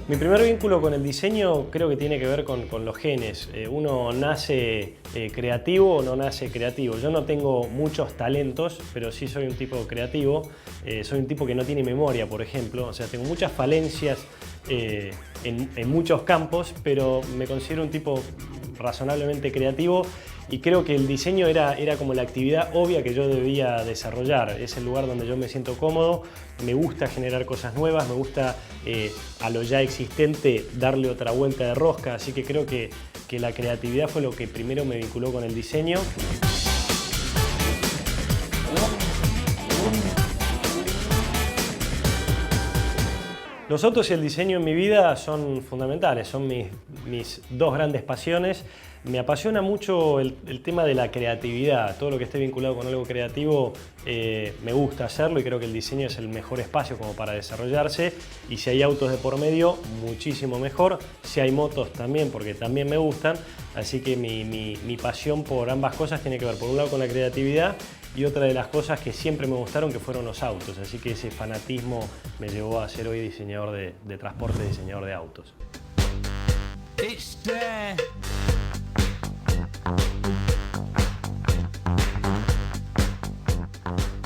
Mi primer vínculo con el diseño creo que tiene que ver con los genes. Uno nace creativo o no nace creativo. Yo no tengo muchos talentos, pero sí soy un tipo creativo. Soy un tipo que no tiene memoria, por ejemplo. O sea, tengo muchas falencias en muchos campos, pero me considero un tipo razonablemente creativo y creo que el diseño era como la actividad obvia que yo debía desarrollar. Es el lugar donde yo me siento cómodo, me gusta generar cosas nuevas, me gusta a lo ya existente darle otra vuelta de rosca, así que creo que la creatividad fue lo que primero me vinculó con el diseño. Los autos y el diseño en mi vida son fundamentales, son mis dos grandes pasiones. Me apasiona mucho el tema de la creatividad, todo lo que esté vinculado con algo creativo me gusta hacerlo y creo que el diseño es el mejor espacio como para desarrollarse, y si hay autos de por medio, muchísimo mejor. Si hay motos también, porque también me gustan, así que mi pasión por ambas cosas tiene que ver por un lado con la creatividad y otra de las cosas que siempre me gustaron, que fueron los autos, así que ese fanatismo me llevó a ser hoy diseñador de transporte, diseñador de autos.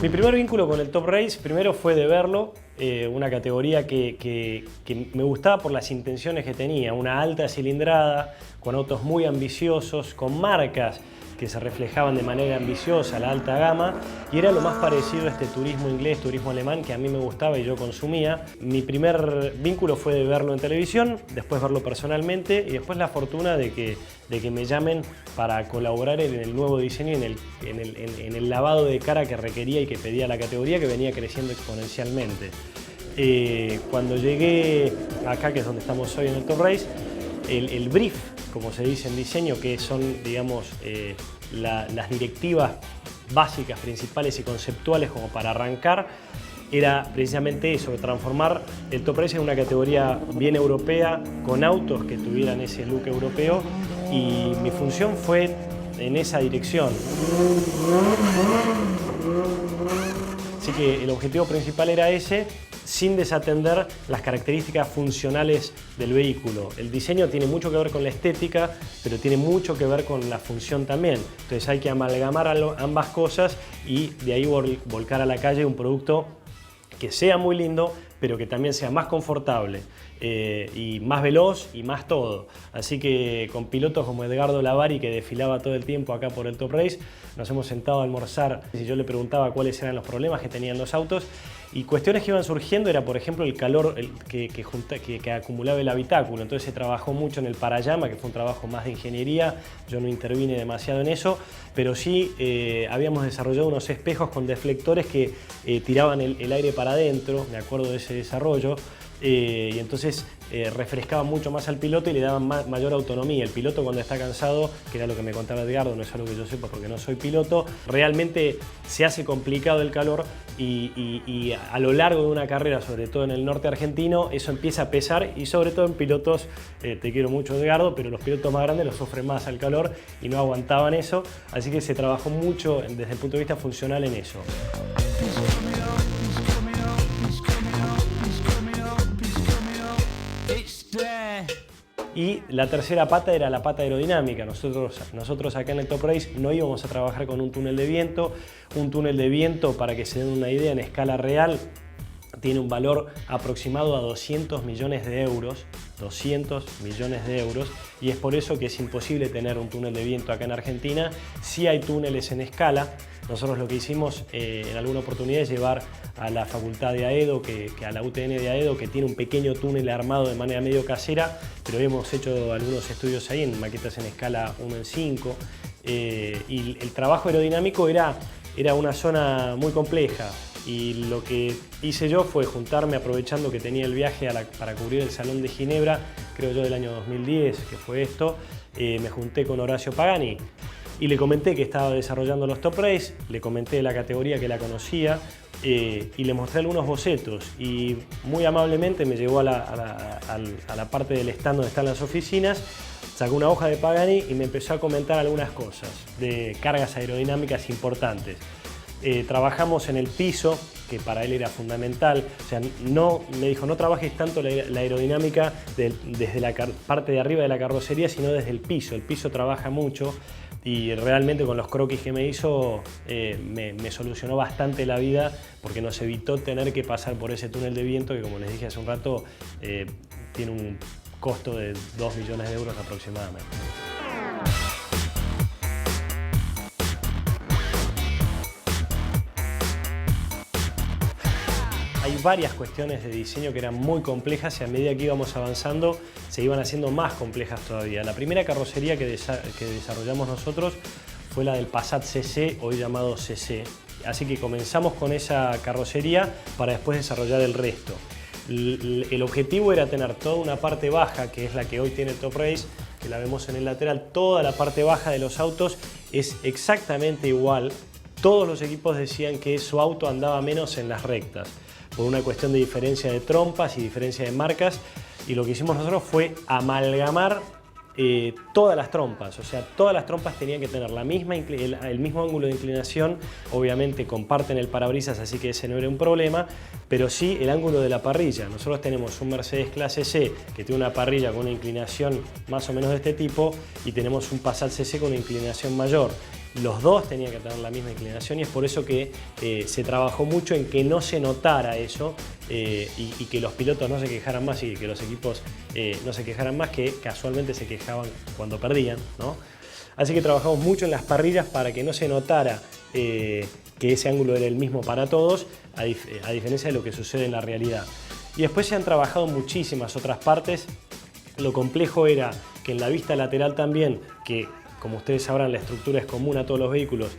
Mi primer vínculo con el Top Race primero fue de verlo, una categoría que me gustaba por las intenciones que tenía, una alta cilindrada, con autos muy ambiciosos, con marcas que se reflejaban de manera ambiciosa, la alta gama, y era lo más parecido a este turismo inglés, turismo alemán que a mí me gustaba y yo consumía. Mi primer vínculo fue de verlo en televisión, después verlo personalmente y después la fortuna de que me llamen para colaborar en el nuevo diseño y en el lavado de cara que requería y que pedía la categoría, que venía creciendo exponencialmente. Cuando llegué acá, que es donde estamos hoy en el Top Race, el brief, como se dice en diseño, que son, digamos, las directivas básicas, principales y conceptuales como para arrancar, era precisamente eso, transformar el Top Race en una categoría bien europea, con autos que tuvieran ese look europeo, y mi función fue en esa dirección. Así que el objetivo principal era ese, sin desatender las características funcionales del vehículo. El diseño tiene mucho que ver con la estética, pero tiene mucho que ver con la función también. Entonces hay que amalgamar ambas cosas y de ahí volcar a la calle un producto que sea muy lindo, pero que también sea más confortable y más veloz y más todo. Así que con pilotos como Edgardo Lavari, que desfilaba todo el tiempo acá por el Top Race, nos hemos sentado a almorzar y yo le preguntaba cuáles eran los problemas que tenían los autos, y cuestiones que iban surgiendo era, por ejemplo, el calor que acumulaba el habitáculo. Entonces se trabajó mucho en el parallama, que fue un trabajo más de ingeniería. Yo no intervine demasiado en eso, pero sí habíamos desarrollado unos espejos con deflectores que tiraban el aire para adentro, me acuerdo de ese desarrollo. Y entonces refrescaba mucho más al piloto y le daban mayor autonomía. El piloto, cuando está cansado, que era lo que me contaba Edgardo, no es algo que yo sepa porque no soy piloto, realmente se hace complicado el calor y a lo largo de una carrera, sobre todo en el norte argentino, eso empieza a pesar, y sobre todo en pilotos, te quiero mucho Edgardo, pero los pilotos más grandes lo sufren más al calor y no aguantaban eso, así que se trabajó mucho desde el punto de vista funcional en eso. Y la tercera pata era la pata aerodinámica. Nosotros acá en el Top Race no íbamos a trabajar con un túnel de viento. Un túnel de viento, para que se den una idea, en escala real, tiene un valor aproximado a 200 millones de euros. 200 millones de euros, y es por eso que es imposible tener un túnel de viento acá en Argentina. Sí hay túneles en escala. Nosotros lo que hicimos en alguna oportunidad es llevar a la Facultad de Aedo, a la UTN de Aedo, que tiene un pequeño túnel armado de manera medio casera, pero hemos hecho algunos estudios ahí en maquetas en escala 1:5, y el trabajo aerodinámico era una zona muy compleja. Y lo que hice yo fue juntarme, aprovechando que tenía el viaje para cubrir el Salón de Ginebra, creo yo del año 2010, que fue esto, me junté con Horacio Pagani y le comenté que estaba desarrollando los Top Race, le comenté de la categoría que la conocía y le mostré algunos bocetos, y muy amablemente me llevó a la parte del stand donde están las oficinas, sacó una hoja de Pagani y me empezó a comentar algunas cosas de cargas aerodinámicas importantes. Trabajamos en el piso, que para él era fundamental. O sea, me dijo, no trabajes tanto la aerodinámica desde la parte de arriba de la carrocería, sino desde el piso. El piso trabaja mucho y realmente con los croquis que me hizo me solucionó bastante la vida, porque nos evitó tener que pasar por ese túnel de viento que, como les dije hace un rato, tiene un costo de 2 millones de euros aproximadamente. Hay varias cuestiones de diseño que eran muy complejas y a medida que íbamos avanzando se iban haciendo más complejas todavía. La primera carrocería que desarrollamos nosotros fue la del Passat CC, hoy llamado CC. Así que comenzamos con esa carrocería para después desarrollar el resto. El objetivo era tener toda una parte baja, que es la que hoy tiene el Top Race, que la vemos en el lateral. Toda la parte baja de los autos es exactamente igual. Todos los equipos decían que su auto andaba menos en las rectas, por una cuestión de diferencia de trompas y diferencia de marcas, y lo que hicimos nosotros fue amalgamar todas las trompas. O sea, todas las trompas tenían que tener el mismo ángulo de inclinación. Obviamente comparten el parabrisas, así que ese no era un problema, pero sí el ángulo de la parrilla. Nosotros tenemos un Mercedes clase C que tiene una parrilla con una inclinación más o menos de este tipo, y tenemos un Passat CC con una inclinación mayor. Los dos tenían que tener la misma inclinación, y es por eso que se trabajó mucho en que no se notara eso, y que los pilotos no se quejaran más, y que los equipos no se quejaran más, que casualmente se quejaban cuando perdían, ¿no? Así que trabajamos mucho en las parrillas para que no se notara que ese ángulo era el mismo para todos, a diferencia de lo que sucede en la realidad. Y después se han trabajado muchísimas otras partes. Lo complejo era que en la vista lateral también, que como ustedes sabrán la estructura es común a todos los vehículos,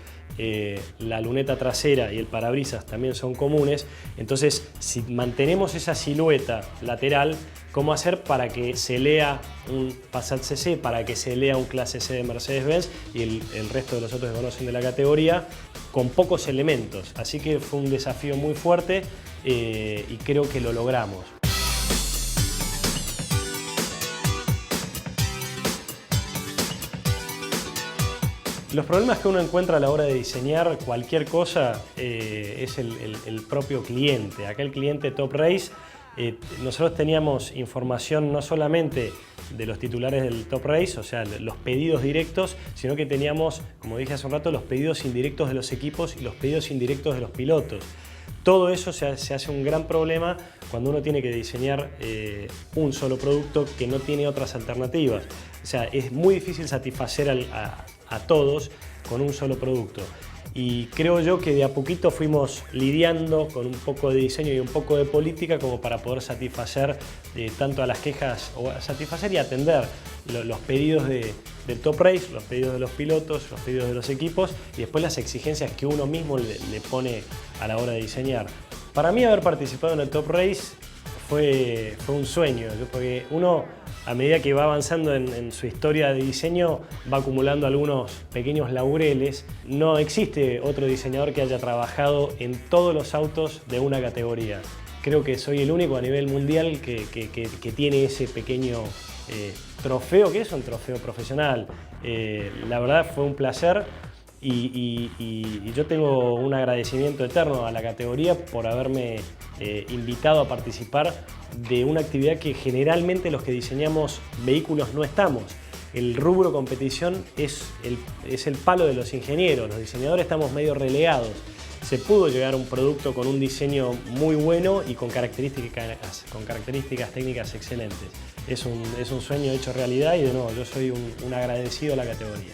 la luneta trasera y el parabrisas también son comunes. Entonces, si mantenemos esa silueta lateral, ¿cómo hacer para que se lea un Passat CC, para que se lea un clase C de Mercedes-Benz y el resto de los otros que conocen de la categoría, con pocos elementos? Así que fue un desafío muy fuerte, y creo que lo logramos. Los problemas que uno encuentra a la hora de diseñar cualquier cosa es el propio cliente. Acá el cliente Top Race, nosotros teníamos información no solamente de los titulares del Top Race, o sea, los pedidos directos, sino que teníamos, como dije hace un rato, los pedidos indirectos de los equipos y los pedidos indirectos de los pilotos. Todo eso se hace un gran problema cuando uno tiene que diseñar un solo producto que no tiene otras alternativas. O sea, es muy difícil satisfacer a todos con un solo producto. Y creo yo que de a poquito fuimos lidiando con un poco de diseño y un poco de política como para poder satisfacer tanto a las quejas, o satisfacer y atender los pedidos del Top Race, los pedidos de los pilotos, los pedidos de los equipos, y después las exigencias que uno mismo le pone a la hora de diseñar. Para mí haber participado en el Top Race fue un sueño, porque uno, a medida que va avanzando en su historia de diseño, va acumulando algunos pequeños laureles. No existe otro diseñador que haya trabajado en todos los autos de una categoría. Creo que soy el único a nivel mundial que tiene ese pequeño trofeo, que es un trofeo profesional. La verdad fue un placer. Y yo tengo un agradecimiento eterno a la categoría por haberme invitado a participar de una actividad que generalmente los que diseñamos vehículos no estamos. El rubro competición es el palo de los ingenieros, los diseñadores estamos medio relegados. Se pudo llegar a un producto con un diseño muy bueno y con características técnicas excelentes. Es un sueño hecho realidad, y de nuevo yo soy un agradecido a la categoría.